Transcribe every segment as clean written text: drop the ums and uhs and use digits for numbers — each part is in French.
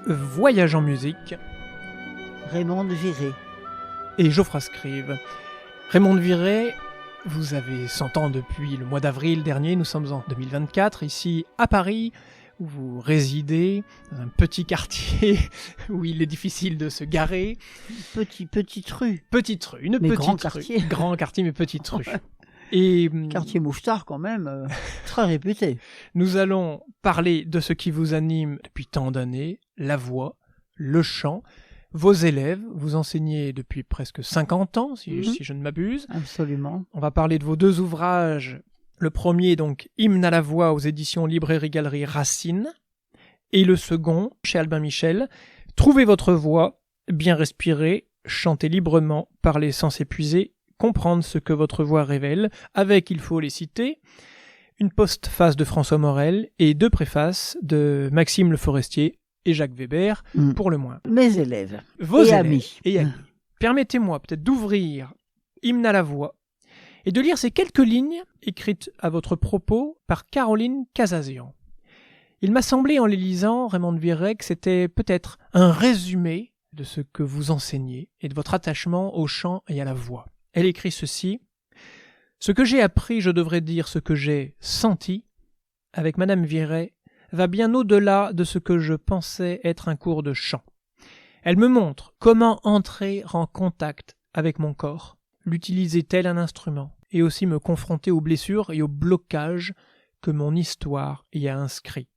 Voyage en musique Raymond Viré. et Geoffroy Scrive. Raymond Viré, vous avez 100 ans depuis le mois d'avril dernier, nous sommes en 2024, ici à Paris, où vous résidez, dans un petit quartier où il est difficile de se garer. Petite rue. Petite rue, une Mais petite grand rue. quartier. Grand quartier, mais petite rue. Et Quartier Mouffetard quand même, très réputé. nous allons parler de ce qui vous anime depuis tant d'années, la voix, le chant, vos élèves. Vous enseignez depuis presque 50 ans, si je ne m'abuse. Absolument. On va parler de vos deux ouvrages. Le premier, donc, Hymne à la voix aux éditions Librairie Galerie Racine. Et le second, chez Albin Michel, Trouvez votre voix, bien respirer, chanter librement, parler sans s'épuiser, comprendre ce que votre voix révèle, avec, il faut les citer, une postface de François Morel et deux préfaces de Maxime Le Forestier et Jacques Weber, pour le moins. Mes élèves. Vos Et élèves amis. et amis. Permettez-moi peut-être d'ouvrir Hymne à la voix et de lire ces quelques lignes écrites à votre propos par Caroline Casazian. Il m'a semblé en les lisant, Raymond Viré, que c'était peut-être un résumé de ce que vous enseignez et de votre attachement au chant et à la voix. Elle écrit ceci: « Ce que j'ai appris, je devrais dire ce que j'ai senti, avec Madame Viré, va bien au-delà de ce que je pensais être un cours de chant. Elle me montre comment entrer en contact avec mon corps, l'utiliser tel un instrument, et aussi me confronter aux blessures et aux blocages que mon histoire y a inscrits.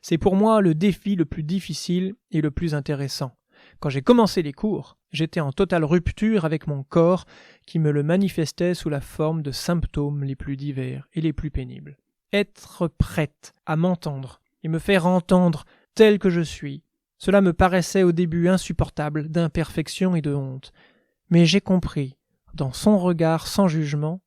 C'est pour moi le défi le plus difficile et le plus intéressant. Quand j'ai commencé les cours, j'étais en totale rupture avec mon corps qui me le manifestait sous la forme de symptômes les plus divers et les plus pénibles. Être prête à m'entendre et me faire entendre tel que je suis, cela me paraissait au début insupportable d'imperfection et de honte. Mais j'ai compris, dans son regard sans jugement,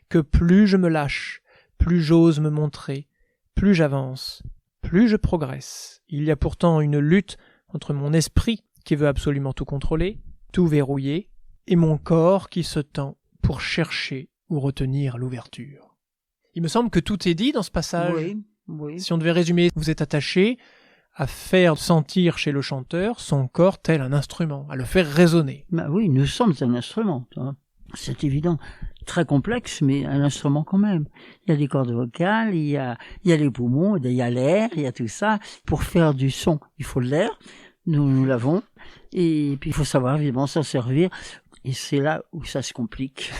que plus je me lâche, plus j'ose me montrer, plus j'avance, plus je progresse. Il y a pourtant une lutte entre mon esprit qui veut absolument tout contrôler, tout verrouiller, et mon corps qui se tend pour chercher ou retenir l'ouverture. » Il me semble que tout est dit dans ce passage. Oui. Si on devait résumer, vous êtes attaché à faire sentir chez le chanteur son corps tel un instrument, à le faire résonner. Bah oui, nous sommes un instrument. C'est évident. Très complexe, mais un instrument quand même. Il y a des cordes vocales, il y a les poumons, il y a l'air, il y a tout ça. Pour faire du son, il faut de l'air. Nous l'avons. Et puis il faut savoir évidemment s'en servir. Et c'est là où ça se complique.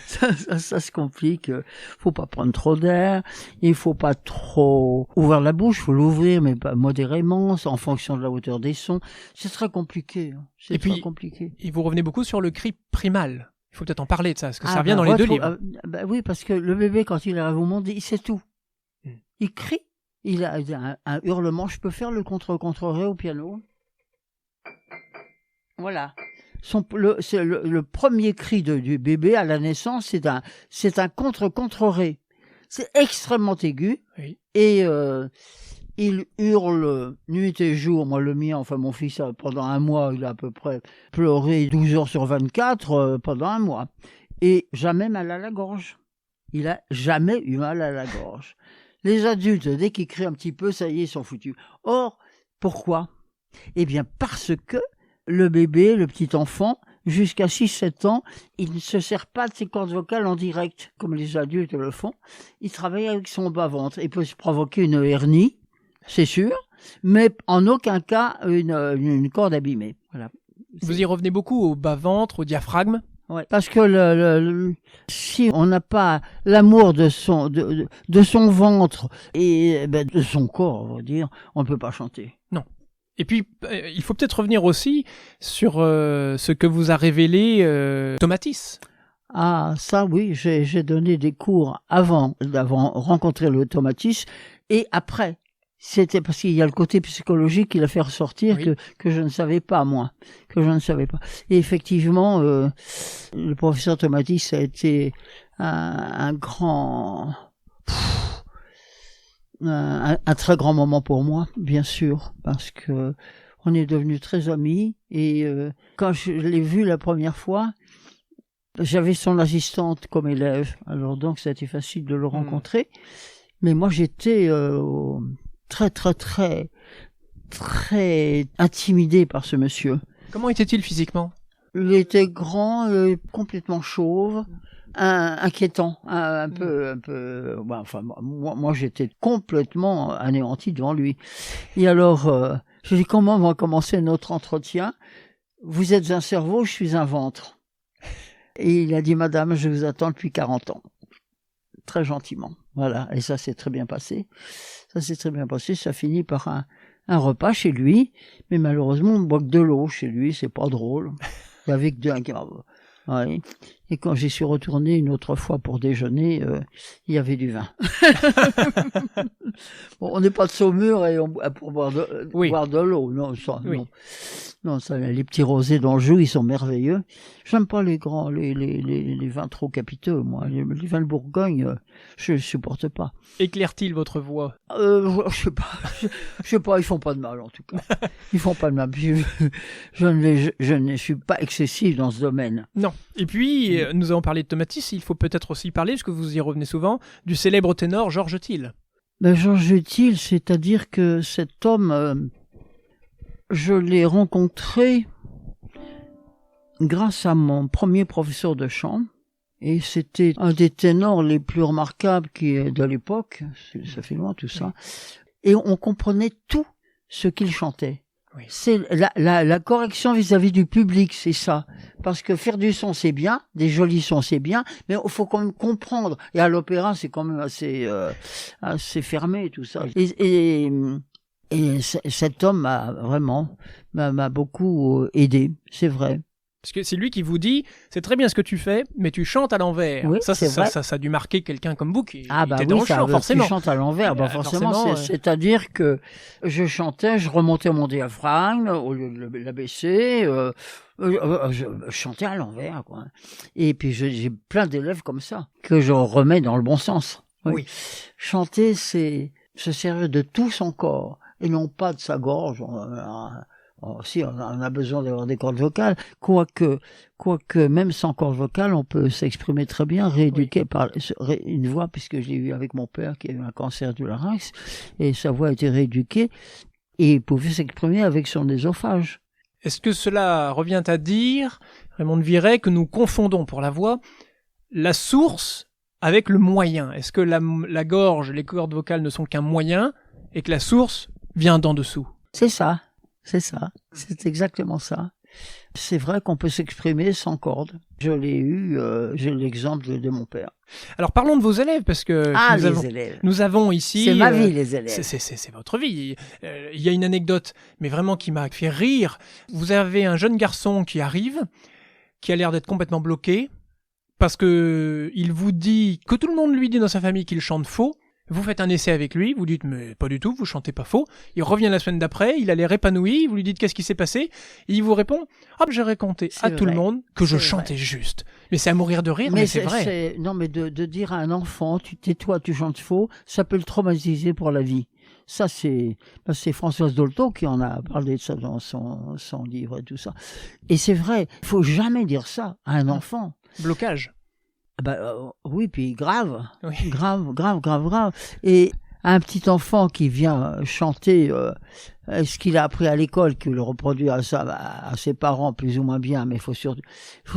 ça se complique. Faut pas prendre trop d'air. Il faut pas trop ouvrir la bouche. Faut l'ouvrir, mais pas modérément, en fonction de la hauteur des sons. C'est très compliqué. C'est très compliqué. Et vous revenez beaucoup sur le cri primal. Il faut peut-être en parler de ça, parce que ça revient dans les deux livres. Oui, parce que le bébé, quand il arrive au monde, il sait tout. Il crie. Il a un hurlement. Je peux faire le contre-ré au piano. Voilà. Le premier cri du bébé à la naissance, c'est un contre-ré. C'est extrêmement aigu. Oui. Et il hurle nuit et jour. Moi, le mien, enfin mon fils, pendant un mois, il a à peu près pleuré 12 heures sur 24 pendant un mois. Et jamais mal à la gorge. Il a jamais eu mal à la gorge. Les adultes, dès qu'ils crient un petit peu, ça y est, ils sont foutus. Or, pourquoi ? Eh bien, parce que le bébé, le petit enfant, jusqu'à 6-7 ans, il ne se sert pas de ses cordes vocales en direct, comme les adultes le font. Il travaille avec son bas-ventre. Il peut se provoquer une hernie, c'est sûr, mais en aucun cas une corde abîmée. Voilà. Vous y revenez beaucoup au bas-ventre, au diaphragme ? Ouais, parce que si on n'a pas l'amour de son ventre et de son corps, on va dire, on ne peut pas chanter. Non. Et puis, il faut peut-être revenir aussi sur ce que vous a révélé Tomatis. Ah, ça oui, j'ai donné des cours avant rencontrer le Tomatis et après. C'était parce qu'il y a le côté psychologique qu'il a fait ressortir que je ne savais pas, moi. Et effectivement, le professeur Tomatis a été un très grand moment pour moi, bien sûr, parce que on est devenus très amis. Et quand je l'ai vu la première fois, j'avais son assistante comme élève, alors donc ça a été facile de le rencontrer. Mais moi, j'étais très, très, très très intimidée par ce monsieur. Comment était-il physiquement? Il était grand, complètement chauve, inquiétant, un peu. Ouais, enfin, moi, j'étais complètement anéanti devant lui. Et alors, je dis, comment va commencer notre entretien? Vous êtes un cerveau, je suis un ventre. Et il a dit, madame, je vous attends depuis 40 ans. Très gentiment. Voilà. Et ça s'est très bien passé. Ça finit par un repas chez lui. Mais malheureusement, on ne boit que de l'eau chez lui. C'est pas drôle. Il y avait que deux. Ouais. Et quand j'y suis retourné une autre fois pour déjeuner, il y avait du vin. Bon, on n'est pas de Saumur et pour boire de l'eau. Non, ça, oui. Non, ça, les petits rosés d'Anjou, ils sont merveilleux. J'aime pas les grands, les vins trop capiteux, moi. Les vins de Bourgogne, je supporte pas. Éclaire-t-il votre voix? Je sais pas, ils font pas de mal, en tout cas. Ils font pas de mal. Je ne suis pas excessif dans ce domaine. Non. Et puis, nous avons parlé de Tomatis, il faut peut-être aussi parler, parce que vous y revenez souvent, du célèbre ténor Georges Thill. Ben, Georges Thill, c'est-à-dire que cet homme, je l'ai rencontré grâce à mon premier professeur de chant, et c'était un des ténors les plus remarquables de l'époque, ça fait loin tout ça, et on comprenait tout ce qu'il chantait. Oui. C'est la correction vis-à-vis du public, c'est ça. Parce que faire du son, c'est bien, des jolis sons, c'est bien, mais il faut quand même comprendre. Et à l'opéra, c'est quand même assez fermé, tout ça. Et cet homme m'a beaucoup aidé, c'est vrai. Parce que c'est lui qui vous dit, c'est très bien ce que tu fais, mais tu chantes à l'envers. Oui, ça a dû marquer quelqu'un comme vous qui était dans le chant, forcément. Tu chantes à l'envers, forcément. C'est-à-dire que je chantais, je remontais mon diaphragme au lieu de l'abaisser. Je chantais à l'envers, quoi. Et puis j'ai plein d'élèves comme ça que je remets dans le bon sens. Oui. Chanter, c'est se servir de tout son corps et non pas de sa gorge. Si, on a besoin d'avoir des cordes vocales, quoique même sans cordes vocales, on peut s'exprimer très bien, rééduquer par une voix, puisque j'ai eu avec mon père qui a eu un cancer du larynx, et sa voix a été rééduquée, et il pouvait s'exprimer avec son œsophage. Est-ce que cela revient à dire, Raymond de Viret, que nous confondons pour la voix la source avec le moyen? Est-ce que la gorge, les cordes vocales ne sont qu'un moyen, et que la source vient d'en dessous? C'est ça. C'est exactement ça. C'est vrai qu'on peut s'exprimer sans cordes. Je l'ai eu, j'ai l'exemple de mon père. Alors parlons de vos élèves, parce que nous avons ici... C'est ma vie, les élèves. C'est votre vie. Il y a une anecdote, mais vraiment qui m'a fait rire. Vous avez un jeune garçon qui arrive, qui a l'air d'être complètement bloqué, parce que il vous dit, que tout le monde lui dit dans sa famille qu'il chante faux. Vous faites un essai avec lui, vous dites « mais pas du tout, vous chantez pas faux ». Il revient la semaine d'après, il a l'air épanoui, vous lui dites « qu'est-ce qui s'est passé ?» Et il vous répond « ah, j'ai raconté à tout le monde que je chantais juste ». Mais c'est à mourir de rire, mais c'est vrai. Non, mais de dire à un enfant « tu tais-toi, tu chantes faux », ça peut le traumatiser pour la vie. Ça, c'est Françoise Dolto qui en a parlé de ça dans son livre et tout ça. Et c'est vrai, il faut jamais dire ça à un enfant. Blocage. Oui, puis grave. Oui. Grave. Et un petit enfant qui vient chanter ce qu'il a appris à l'école, qu'il le reproduit à ses parents plus ou moins bien, mais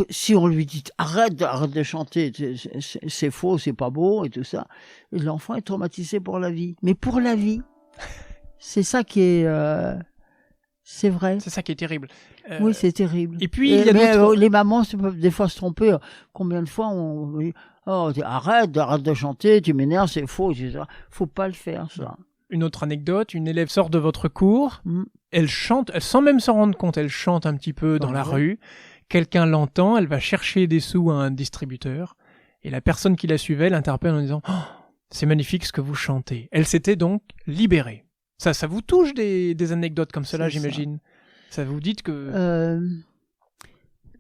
si on lui dit arrête de chanter, c'est faux, c'est pas beau et tout ça, et l'enfant est traumatisé pour la vie. Mais pour la vie, c'est ça qui est... c'est vrai. C'est ça qui est terrible. Oui, c'est terrible. Et puis, les mamans peuvent des fois se tromper. Combien de fois on dit arrête de chanter, tu m'énerves, c'est faux, etc. Faut pas le faire, ça. Une autre anecdote, une élève sort de votre cours, elle chante, sans même s'en rendre compte, elle chante un petit peu dans la rue, quelqu'un l'entend, elle va chercher des sous à un distributeur, et la personne qui la suivait l'interpelle en disant « oh, c'est magnifique ce que vous chantez ». Elle s'était donc libérée. Ça vous touche des anecdotes comme cela, j'imagine. Ça vous dit que...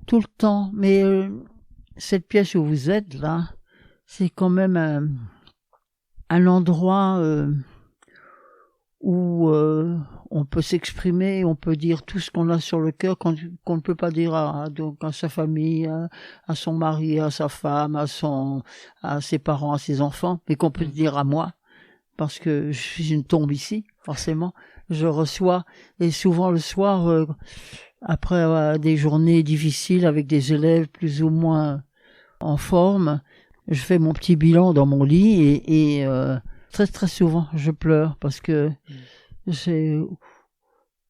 Tout le temps. Mais cette pièce où vous êtes, là, c'est quand même un endroit où on peut s'exprimer, on peut dire tout ce qu'on a sur le cœur, qu'on ne peut pas dire à sa famille, à son mari, à sa femme, à ses parents, à ses enfants, mais qu'on peut dire à moi. Parce que je suis une tombe ici, forcément. je reçois, et souvent le soir, après des journées difficiles avec des élèves plus ou moins en forme, je fais mon petit bilan dans mon lit et très très souvent je pleure parce que c'est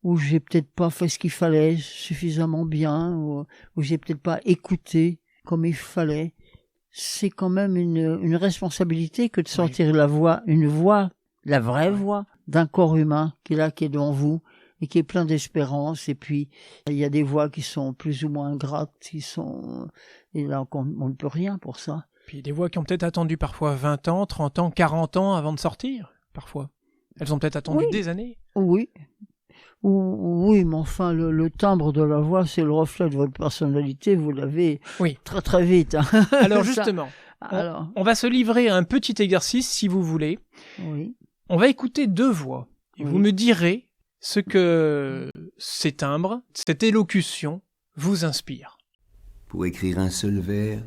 où j'ai peut-être pas fait ce qu'il fallait suffisamment bien, ou j'ai peut-être pas écouté comme il fallait. C'est quand même une responsabilité que de sortir la voix, une voix, la vraie voix d'un corps humain qui est là, qui est devant vous et qui est plein d'espérance. Et puis il y a des voix qui sont plus ou moins ingrates, et là on ne peut rien pour ça. Puis des voix qui ont peut-être attendu parfois 20 ans, 30 ans, 40 ans avant de sortir, parfois. Elles ont peut-être attendu des années. Oui. Oui, mais enfin, le timbre de la voix, c'est le reflet de votre personnalité. Vous l'avez très très vite. Hein. Alors justement, on va se livrer à un petit exercice, si vous voulez. Oui. On va écouter 2 voix. Et vous me direz ce que ces timbres, cette élocution vous inspire. Pour écrire un seul vers,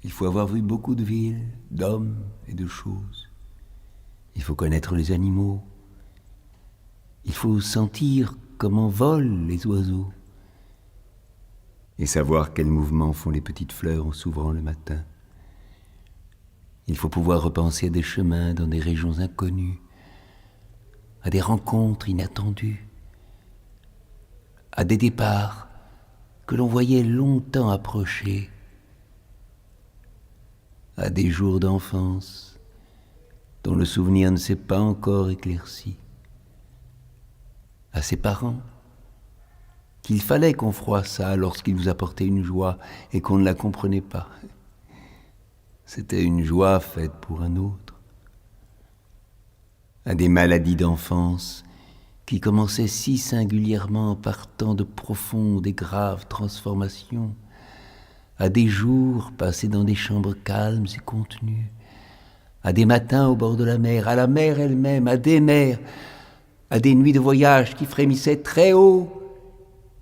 il faut avoir vu beaucoup de villes, d'hommes et de choses. Il faut connaître les animaux. Il faut sentir comment volent les oiseaux et savoir quels mouvements font les petites fleurs en s'ouvrant le matin. Il faut pouvoir repenser à des chemins dans des régions inconnues, à des rencontres inattendues, à des départs que l'on voyait longtemps approcher, à des jours d'enfance dont le souvenir ne s'est pas encore éclairci, à ses parents, qu'il fallait qu'on froissât lorsqu'ils vous apportaient une joie et qu'on ne la comprenait pas. C'était une joie faite pour un autre. À des maladies d'enfance qui commençaient si singulièrement par tant de profondes et graves transformations, à des jours passés dans des chambres calmes et contenues, à des matins au bord de la mer, à la mer elle-même, à des mers, à des nuits de voyage qui frémissaient très haut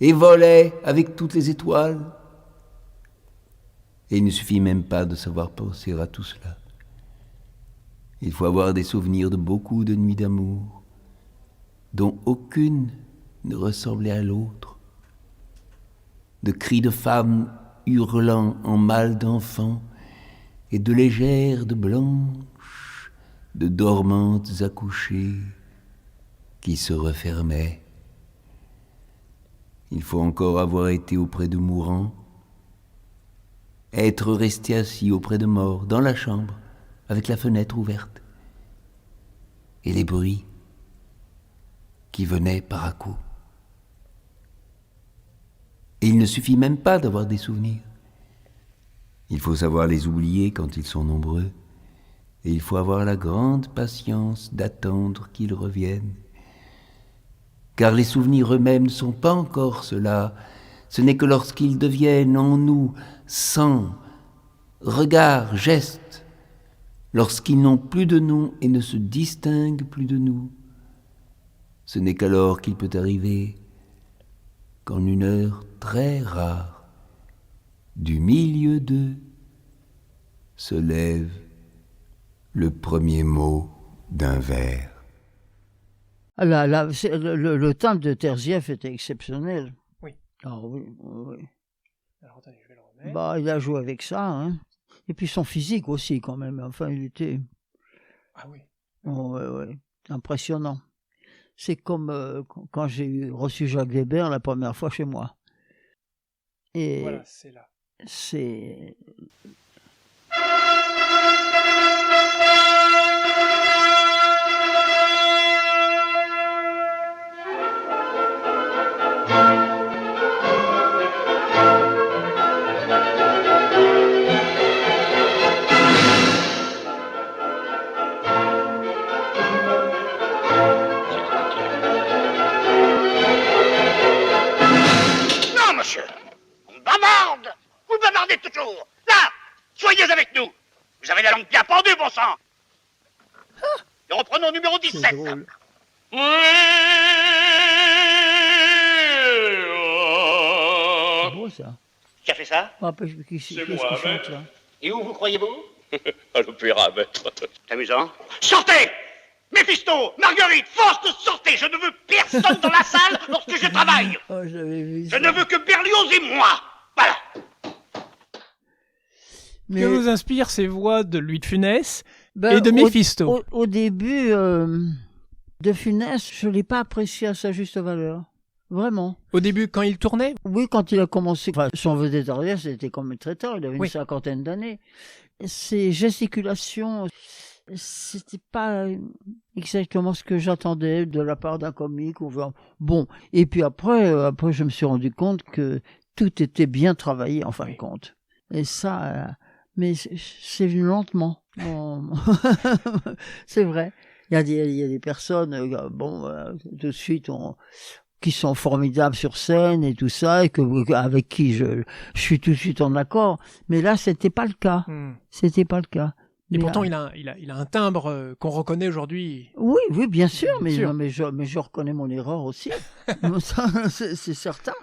et volaient avec toutes les étoiles. Et il ne suffit même pas de savoir penser à tout cela. Il faut avoir des souvenirs de beaucoup de nuits d'amour, dont aucune ne ressemblait à l'autre, de cris de femmes hurlant en mal d'enfants, et de légères, de blanches, de dormantes accouchées, qui se refermait. Il faut encore avoir été auprès de mourants, être resté assis auprès de morts, dans la chambre, avec la fenêtre ouverte, et les bruits qui venaient par à coups. Et il ne suffit même pas d'avoir des souvenirs. Il faut savoir les oublier quand ils sont nombreux, et il faut avoir la grande patience d'attendre qu'ils reviennent. Car les souvenirs eux-mêmes ne sont pas encore cela. Ce n'est que lorsqu'ils deviennent en nous sang, regard, geste, lorsqu'ils n'ont plus de nom et ne se distinguent plus de nous. Ce n'est qu'alors qu'il peut arriver qu'en une heure très rare, du milieu d'eux, se lève le premier mot d'un vers. Le timbre de Terzieff était exceptionnel. Oui. Ah oui. Alors attendez, je vais le remettre. Il a joué avec ça, hein. Et puis son physique aussi, quand même. Enfin, il était... Ah oui. Oui. Impressionnant. C'est comme quand j'ai reçu Jacques Weber la première fois chez moi. Et voilà, c'est là. C'est... Soyez avec nous. Vous avez la langue bien pendue, bon sang. Et reprenons au numéro 17. C'est drôle. C'est beau, ça. Qui a fait ça? C'est moi, Et où vous croyez-vous? À l'opéra, maître. C'est amusant. Sortez! Méphisto, Marguerite, Faust, sortez. Je ne veux personne dans la salle lorsque je travaille. Oh, j'avais vu Je ça. ne veux que Berlioz et moi. Voilà. Mais Que vous inspirent ces voix de Louis de Funès ben, et de Méphisto? Au début, de Funès, je l'ai pas apprécié à sa juste valeur. Vraiment. Au début, quand il tournait? Oui, quand il a commencé, enfin, son vedette arrière, c'était quand même très tard, il avait Oui. une cinquantaine d'années. Ses gesticulations, c'était pas exactement ce que j'attendais de la part d'un comique. Bon, et puis après, je me suis rendu compte que tout était bien travaillé en fin de compte. Et ça, mais c'est venu lentement. Bon. C'est vrai. Il y a des personnes, tout de suite, qui sont formidables sur scène et tout ça, et avec qui je suis tout de suite en accord. Mais là, c'était pas le cas. C'était pas le cas. Et Mais pourtant, là- il a un timbre qu'on reconnaît aujourd'hui. Oui, bien sûr, Bien sûr. mais je reconnais mon erreur aussi. Ça, c'est certain.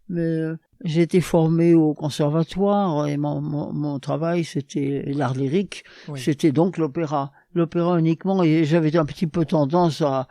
Mais j'ai été formé au conservatoire et mon travail, c'était l'art lyrique. Oui. C'était donc l'opéra. L'opéra uniquement, et j'avais un petit peu tendance à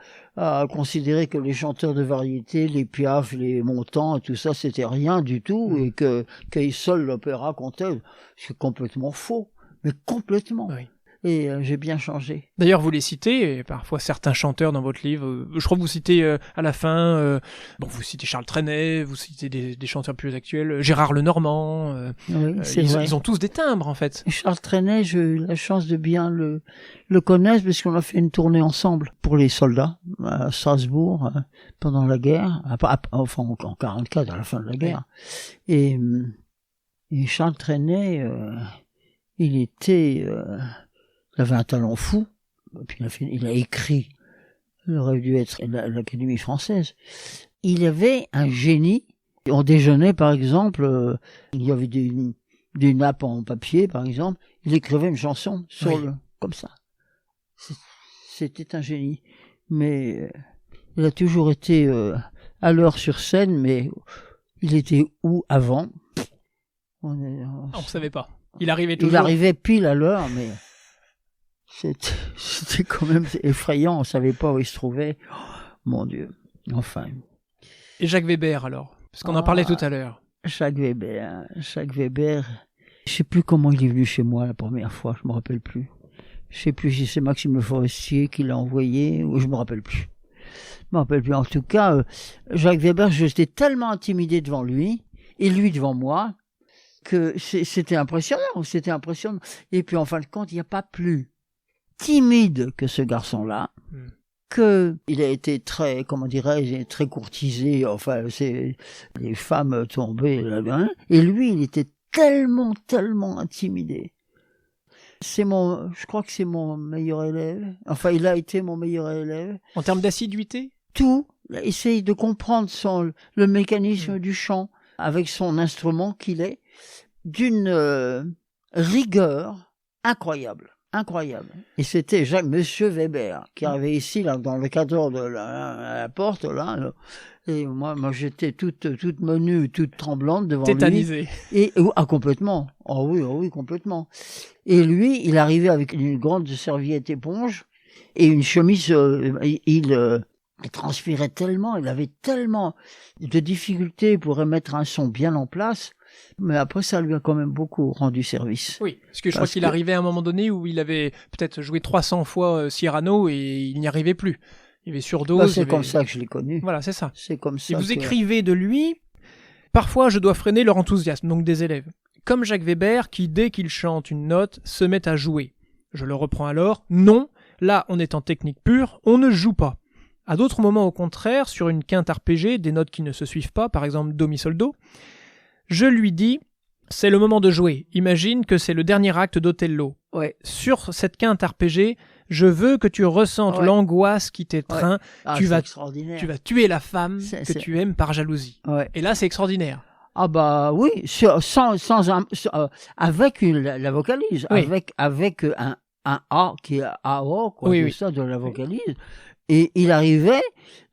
considérer que les chanteurs de variété, les Piaf, les Montand, tout ça, c'était rien du tout, et que seul l'opéra comptait. C'est complètement faux, mais complètement. Oui. Et j'ai bien changé. D'ailleurs, vous les citez, et parfois certains chanteurs dans votre livre. Je crois que vous citez à la fin, vous citez Charles Trenet, vous citez des chanteurs plus actuels, Gérard Lenormand. Oui, c'est vrai. Ils ont tous des timbres, en fait. Charles Trenet, j'ai eu la chance de bien le connaître parce qu'on a fait une tournée ensemble pour les soldats à Strasbourg pendant la guerre, enfin en 44 à la fin de la guerre. Et Charles Trenet, il avait un talent fou. Et puis il a écrit. Il aurait dû être l'Académie française. Il avait un génie. On déjeunait, par exemple, il y avait des nappes en papier, par exemple. Il écrivait une chanson comme ça. C'était un génie. Mais il a toujours été à l'heure sur scène, mais il était où avant? On savait pas. Il arrivait toujours. Il arrivait pile à l'heure, mais c'était quand même effrayant. On savait pas où il se trouvait. Oh, mon Dieu. Enfin. Et Jacques Weber, alors? Parce qu'on en parlait tout à l'heure. Jacques Weber. Je sais plus comment il est venu chez moi la première fois. Je me rappelle plus. Je sais plus si c'est Maxime Le Forestier qui l'a envoyé, ou je me rappelle plus. En tout cas, Jacques Weber, j'étais tellement intimidé devant lui, et lui devant moi, que c'était impressionnant. Et puis en fin de compte, il n'y a pas plus timide que ce garçon-là, il a été très, comment dirais-je, très courtisé. Enfin, les femmes tombaient là-dedans. Et lui, il était tellement intimidé. Je crois que c'est mon meilleur élève. Enfin, il a été mon meilleur élève. En termes d'assiduité? Tout. Essaye de comprendre le mécanisme du chant avec son instrument qu'il est d'une rigueur incroyable. Et c'était Monsieur Weber qui arrivait ici, là, dans le cadre de la porte, là. Et moi, j'étais toute menue, toute tremblante devant Tétanisée. lui. Et complètement. Oh oui, complètement. Et lui, il arrivait avec une grande serviette éponge et une chemise. Il transpirait tellement, il avait tellement de difficultés pour remettre un son bien en place. Mais après, ça lui a quand même beaucoup rendu service. Oui, parce que je crois qu'il arrivait à un moment donné où il avait peut-être joué 300 fois Cyrano et il n'y arrivait plus. Il y avait surdose. C'est comme ça que je l'ai connu. Voilà, c'est ça. C'est comme ça. Et vous écrivez de lui, parfois je dois freiner leur enthousiasme, donc des élèves. Comme Jacques Weber qui, dès qu'il chante une note, se met à jouer. Je le reprends alors. Non, là on est en technique pure, on ne joue pas. À d'autres moments, au contraire, sur une quinte arpégée, des notes qui ne se suivent pas, par exemple Do, Mi, Sol, Do, je lui dis, c'est le moment de jouer. Imagine que c'est le dernier acte d'Othello. Ouais. Sur cette quinte arpégée, je veux que tu ressentes l'angoisse qui t'étreint. Tu vas tuer la femme que tu aimes par jalousie. Ouais. Et là, c'est extraordinaire. Ah bah oui, avec la vocalise, oui. avec un A qui est AO, quoi, oui. ça de la vocalise. Et il arrivait,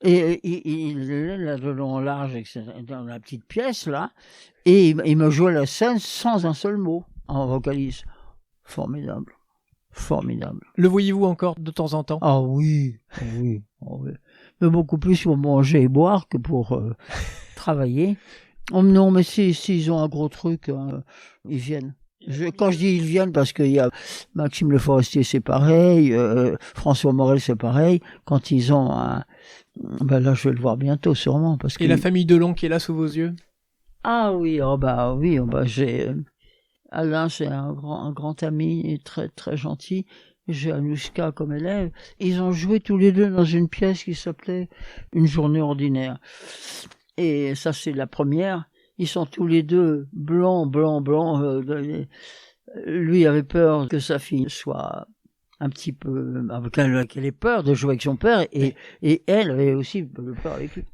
et il là, de long en large, dans la petite pièce, là, et il me jouait la scène sans un seul mot, en vocalise. Formidable. Formidable. Le voyez-vous encore de temps en temps? Ah oui, oui. Mais beaucoup plus pour manger et boire que pour travailler. Oh, non, mais s'ils ont un gros truc, ils viennent. Quand je dis ils viennent, parce qu'il y a Maxime Le Forestier, c'est pareil, François Morel, c'est pareil. Quand ils ont un... Ben là, je vais le voir bientôt, sûrement. Parce Et la famille Delon qui est là sous vos yeux? Ah oui, j'ai... Alain, c'est un grand ami, et très, très gentil. J'ai Anouchka comme élève. Ils ont joué tous les deux dans une pièce qui s'appelait Une journée ordinaire. Et ça, c'est la première. Ils sont tous les deux blancs. Lui avait peur que sa fille soit un petit peu... qu'elle ait peur de jouer avec son père. Et elle avait aussi peur avec lui.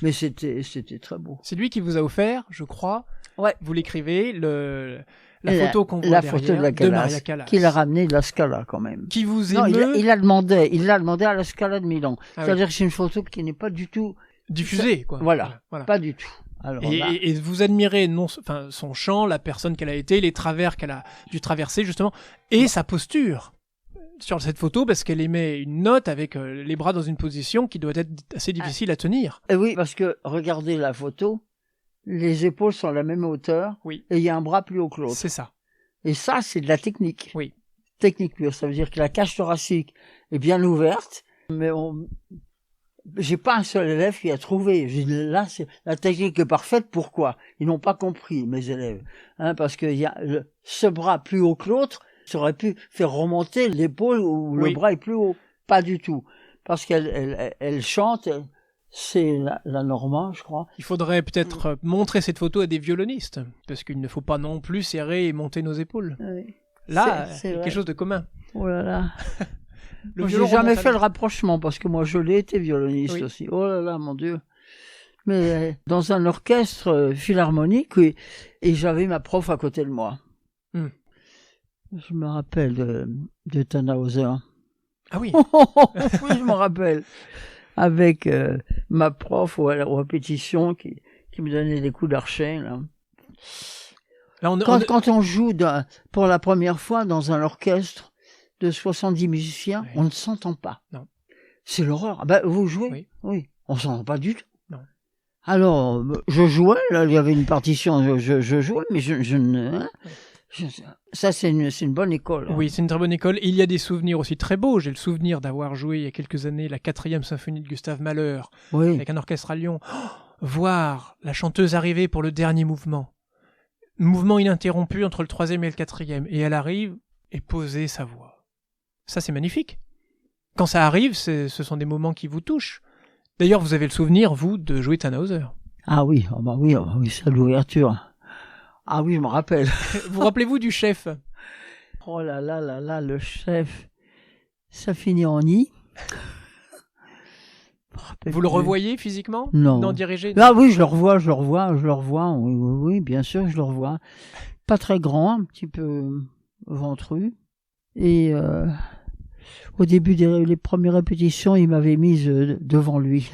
Mais c'était très beau. C'est lui qui vous a offert, je crois. Ouais. Vous l'écrivez, la photo qu'on voit la derrière, photo de Maria Callas. Qu'il a ramené de la Scala, quand même. Qui vous Non, émeut... il l'a demandé à la Scala de Milan. Ah C'est-à-dire que c'est une photo qui n'est pas du tout... diffusée, quoi. Voilà. Pas du tout. Alors, et vous admirez son chant, la personne qu'elle a été, les travers qu'elle a dû traverser, justement, et sa posture sur cette photo, parce qu'elle émet une note avec les bras dans une position qui doit être assez difficile à tenir. Et oui, parce que, regardez la photo, les épaules sont à la même hauteur, oui. Et il y a un bras plus haut que l'autre. C'est ça. Et ça, c'est de la technique. Oui. Technique pure, ça veut dire que la cage thoracique est bien ouverte, mais j'ai pas un seul élève qui a trouvé. J'ai dit, là, la technique est parfaite. Pourquoi? Ils n'ont pas compris, mes élèves. Parce qu'il y a ce bras plus haut que l'autre, ça aurait pu faire remonter l'épaule où le bras est plus haut. Pas du tout. Parce qu'elle chante, c'est la Norma, je crois. Il faudrait peut-être montrer cette photo à des violonistes, parce qu'il ne faut pas non plus serrer et monter nos épaules. Oui. Là, il y a quelque chose de commun. Oh là là. Le j'ai jamais fait le rapprochement, parce que moi, je l'ai été violoniste aussi. Oh là là, mon Dieu. Mais dans un orchestre philharmonique, oui, et j'avais ma prof à côté de moi. Je me rappelle de Tannhäuser. Ah oui. Oui, je me rappelle. Avec ma prof aux répétitions qui me donnait des coups d'archet. Là. Quand on joue pour la première fois dans un orchestre de 70 musiciens, on ne s'entend pas. Non. C'est l'horreur. Vous jouez? Oui. On ne s'entend pas du tout. Non. Alors, je jouais, là, il y avait une partition, je jouais, mais je ne... Ça, c'est une bonne école. Hein. Oui, c'est une très bonne école. Et il y a des souvenirs aussi très beaux. J'ai le souvenir d'avoir joué il y a quelques années la 4e symphonie de Gustave Mahler avec un orchestre à Lyon. Voir la chanteuse arriver pour le dernier mouvement. Mouvement ininterrompu entre le 3e et le 4e. Et elle arrive et poser sa voix. Ça, c'est magnifique. Quand ça arrive, ce sont des moments qui vous touchent. D'ailleurs, vous avez le souvenir, vous, de jouer Tannhäuser. Ah oui, oui, c'est l'ouverture. Ah oui, je me rappelle. Vous rappelez-vous du chef? Oh là là là là, le chef. Ça finit en I. Vous le revoyez physiquement? Non. Dirigé? Ah oui, je le revois. Oui, bien sûr, je le revois. Pas très grand, un petit peu ventru. Et au début des premières répétitions, il m'avait mise devant lui.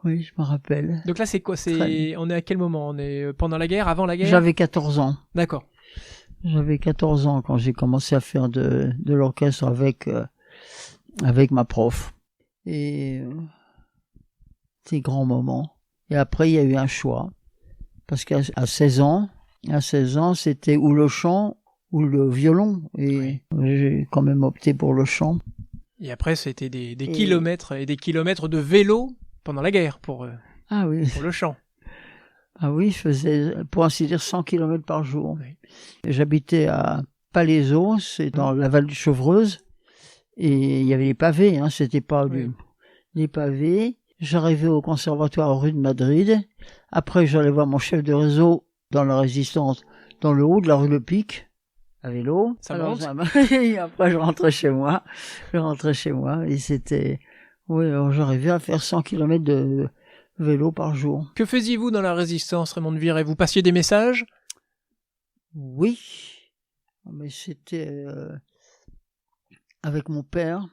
Oui, je me rappelle. Donc là, c'est quoi? On est à quel moment? On est pendant la guerre, avant la guerre? J'avais 14 ans. D'accord. J'avais 14 ans quand j'ai commencé à faire de l'orchestre avec ma prof. Et c'était grand moment. Et après, il y a eu un choix. Parce qu'à 16 ans, c'était ou le chant ou le violon. Et j'ai quand même opté pour le chant. Et après, c'était des kilomètres et des kilomètres de vélo pendant la guerre pour le chant. Ah oui, je faisais, pour ainsi dire, 100 km par jour. Oui. J'habitais à Palaiseau, c'est dans la vallée du Chevreuse, et il y avait les pavés, c'était pas les pavés. J'arrivais au conservatoire rue de Madrid. Après, j'allais voir mon chef de réseau dans la Résistance, dans le haut de la rue Le Pic, à vélo. Et après, je rentrais chez moi. Et c'était... Oui, alors j'arrivais à faire 100 km de vélo par jour. Que faisiez-vous dans la Résistance, Raymond de Viret? Vous passiez des messages? Oui, mais c'était avec mon père.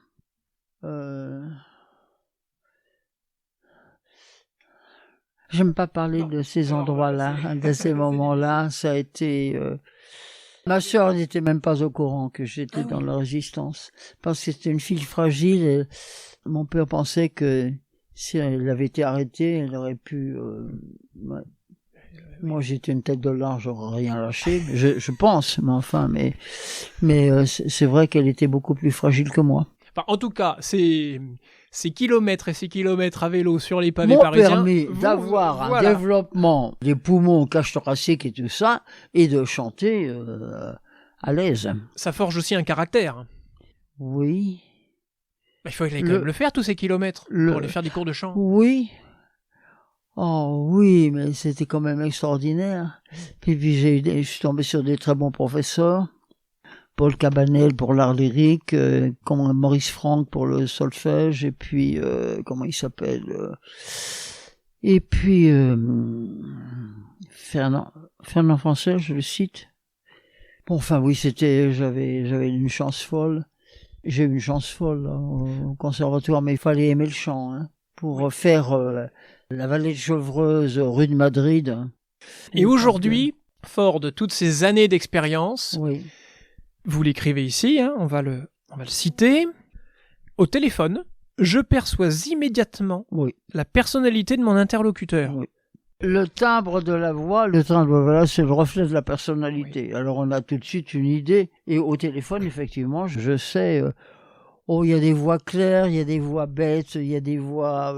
J'aime pas parler de ces endroits-là, de ces moments-là. Ça a été Ma sœur n'était même pas au courant que j'étais dans la résistance, parce que c'était une fille fragile et mon père pensait que si elle avait été arrêtée, elle aurait pu... ouais. Moi, j'étais une tête de lard, j'aurais rien lâché, je pense, mais c'est vrai qu'elle était beaucoup plus fragile que moi. Enfin, en tout cas, ces kilomètres et ces kilomètres à vélo sur les pavés parisiens... m'ont permis d'avoir un développement des poumons, cage thoracique et tout ça, et de chanter à l'aise. Ça forge aussi un caractère. Oui. Il fallait quand même le faire, tous ces kilomètres, pour aller faire des cours de chant. Oui. Oh oui, mais c'était quand même extraordinaire. Puis je suis tombé sur des très bons professeurs. Paul Cabanel pour l'art lyrique, Maurice Franck pour le solfège, et puis comment il s'appelle et puis Fernand Francel, je le cite. Bon, enfin oui, j'avais une chance folle. J'ai eu une chance folle au conservatoire, mais il fallait aimer le chant pour faire la vallée de Chevreuse, rue de Madrid. Et aujourd'hui, fort de toutes ces années d'expérience, oui. Vous l'écrivez ici, on va le citer. Au téléphone, je perçois immédiatement la personnalité de mon interlocuteur. Oui. Le timbre de la voix, c'est le reflet de la personnalité. Oui. Alors on a tout de suite une idée. Et au téléphone, effectivement, je sais... il y a des voix claires, il y a des voix bêtes, il y a des voix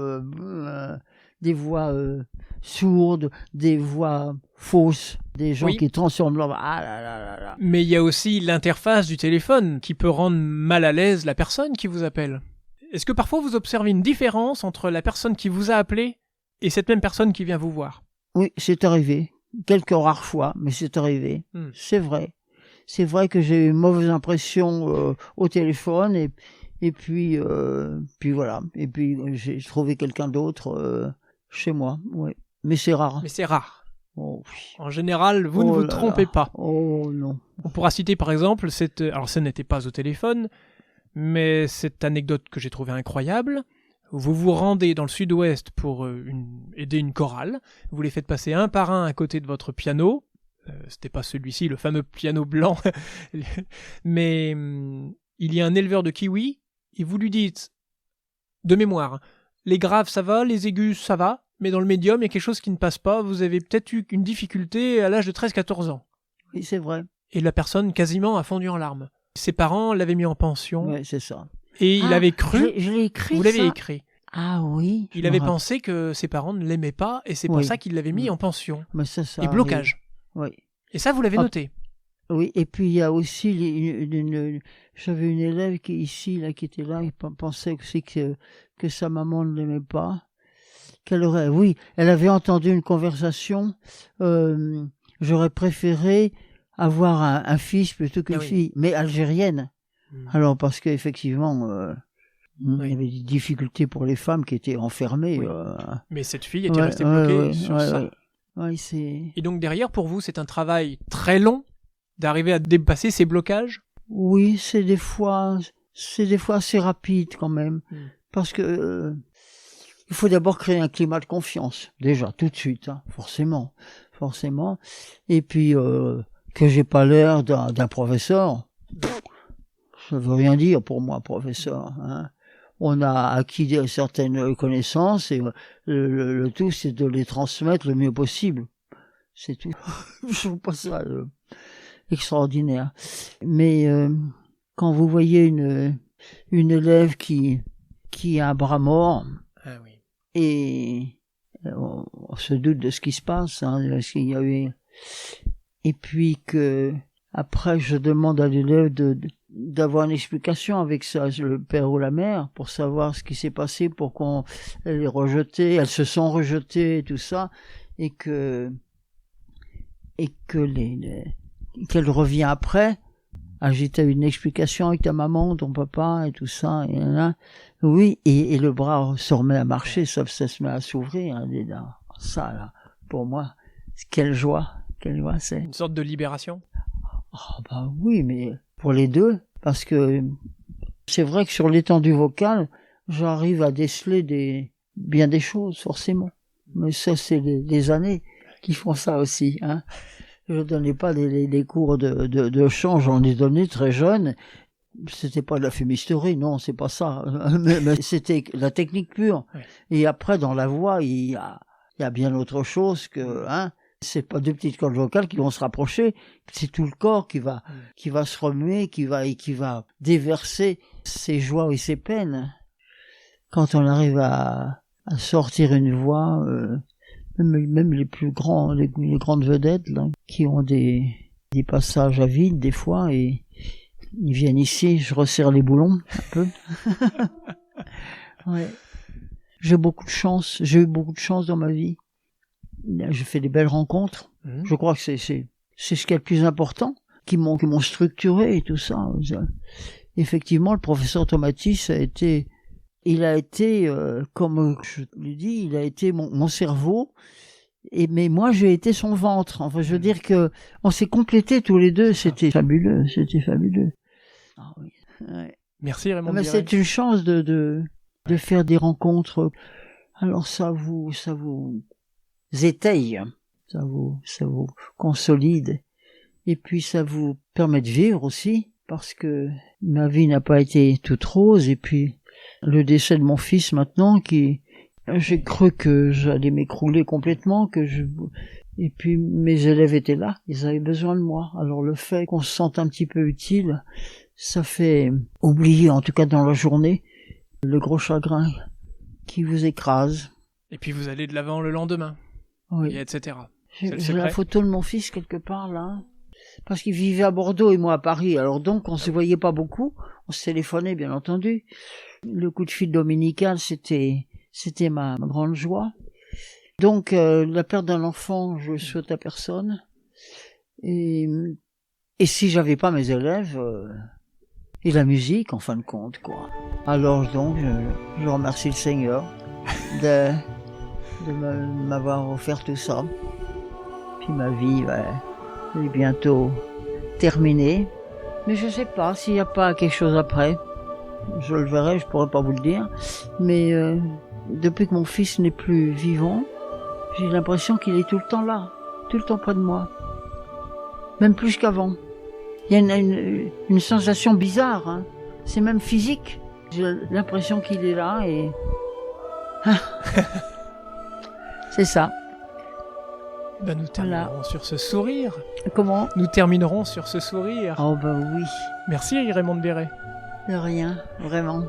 sourdes, des voix fausses, des gens qui transforment leur... Ah là là là là. Mais il y a aussi l'interface du téléphone qui peut rendre mal à l'aise la personne qui vous appelle. Est-ce que parfois vous observez une différence entre la personne qui vous a appelé et cette même personne qui vient vous voir? Oui, c'est arrivé. Quelques rares fois, mais c'est arrivé. C'est vrai. C'est vrai que j'ai eu une mauvaise impression au téléphone et puis voilà. Et puis j'ai trouvé quelqu'un d'autre chez moi. Oui. Mais c'est rare. Mais c'est rare. Oh, oui. En général, vous ne vous trompez pas. Oh non. On pourra citer par exemple alors ça n'était pas au téléphone, mais cette anecdote que j'ai trouvée incroyable. Vous vous rendez dans le sud-ouest pour aider une chorale. Vous les faites passer un par un à côté de votre piano. C'était pas celui-ci, le fameux piano blanc. Mais il y a un éleveur de kiwis et vous lui dites, de mémoire, les graves ça va, les aigus ça va, mais dans le médium il y a quelque chose qui ne passe pas, vous avez peut-être eu une difficulté à l'âge de 13-14 ans. Oui, c'est vrai. Et la personne quasiment a fondu en larmes. Ses parents l'avaient mis en pension. Oui, c'est ça. Et il avait cru... Je l'ai écrit, vous l'avez écrit. Ah oui. Il avait pensé que ses parents ne l'aimaient pas et c'est pour ça qu'il l'avait mis en pension. Mais ça et blocage. Oui. Et ça, vous l'avez noté. Oui, et puis il y a aussi j'avais une élève qui était là, qui pensait aussi que sa maman ne l'aimait pas. Elle avait entendu une conversation. J'aurais préféré avoir un fils plutôt qu'une fille, mais algérienne. Alors parce qu'effectivement, il y avait des difficultés pour les femmes qui étaient enfermées. Oui. Mais cette fille était restée bloquée sur ça. Oui, Et donc derrière, pour vous, c'est un travail très long d'arriver à dépasser ces blocages? Oui, c'est des fois assez rapide quand même, parce que il faut d'abord créer un climat de confiance, déjà tout de suite, forcément. Et puis que j'ai pas l'air d'un professeur, ça veut rien dire pour moi, professeur. On a acquis certaines connaissances et le tout, c'est de les transmettre le mieux possible. C'est tout. Je trouve pas ça extraordinaire. Mais quand vous voyez une élève qui a un bras mort, et on se doute de ce qui se passe, parce qu'il y a eu... Et puis que après, je demande à l'élève d'avoir une explication avec ça, le père ou la mère, pour savoir ce qui s'est passé, pour qu'on les rejetée, elles se sont rejetées et tout ça, et qu'elle revient après. J'ai une explication avec ta maman, ton papa et tout ça, et là, oui, et le bras se remet à marcher, ça se met à s'ouvrir, ça là, pour moi, quelle joie c'est. Une sorte de libération. Oh bah oui, mais pour les deux, parce que c'est vrai que sur l'étendue vocale, j'arrive à déceler bien des choses, forcément. Mais ça, c'est les années qui font ça aussi, Je donnais pas les cours de chant, j'en ai donné très jeune. C'était pas de la fumisterie, non, c'est pas ça. Mais c'était la technique pure. Ouais. Et après, dans la voix, il y a bien autre chose que, hein. C'est pas deux petites cordes vocales qui vont se rapprocher. C'est tout le corps qui va se remuer, qui va déverser ses joies et ses peines. Quand on arrive à sortir une voix, même les plus grands, les grandes vedettes, là, qui ont des passages à vide, des fois, et ils viennent ici, je resserre les boulons, un peu. Ouais. J'ai eu beaucoup de chance dans ma vie. J'ai fait des belles rencontres. Je crois que c'est ce qui est le plus important, qui m'ont structuré et tout ça. Effectivement, le professeur Tomatis il a été, comme je l'ai dit, il a été mon cerveau, mais moi j'ai été son ventre. Enfin, je veux dire que on s'est complétés tous les deux. C'était fabuleux. Ah oui. Ouais. Merci Raymond Mais Biret. c'est une chance de faire des rencontres. Alors ça vous étaye, ça vous consolide, et puis ça vous permet de vivre aussi, parce que ma vie n'a pas été toute rose, et puis le décès de mon fils maintenant, j'ai cru que j'allais m'écrouler complètement, et puis mes élèves étaient là, ils avaient besoin de moi. Alors le fait qu'on se sente un petit peu utile, ça fait oublier, en tout cas dans la journée, le gros chagrin qui vous écrase. Et puis vous allez de l'avant le lendemain, Oui. et etc. J'ai la photo de mon fils quelque part là, parce qu'il vivait à Bordeaux et moi à Paris, alors donc on se voyait pas beaucoup, on se téléphonait bien entendu. Le coup de fil dominical, c'était ma grande joie. Donc la perte d'un enfant, je le souhaite à personne. Et si j'avais pas mes élèves et la musique en fin de compte, quoi. Alors donc je remercie le Seigneur de m'avoir offert tout ça. Puis ma vie est bientôt terminée. Mais je sais pas s'il n'y a pas quelque chose après. Je le verrai, je pourrais pas vous le dire. Mais depuis que mon fils n'est plus vivant, j'ai l'impression qu'il est tout le temps là, tout le temps près de moi. Même plus qu'avant. Il y a une sensation bizarre, hein. C'est même physique. J'ai l'impression qu'il est là et... C'est ça. Ben, nous terminerons sur ce sourire. Comment ? Nous terminerons sur ce sourire. Oh bah oui, Merci Raymond Biret. de rien, vraiment.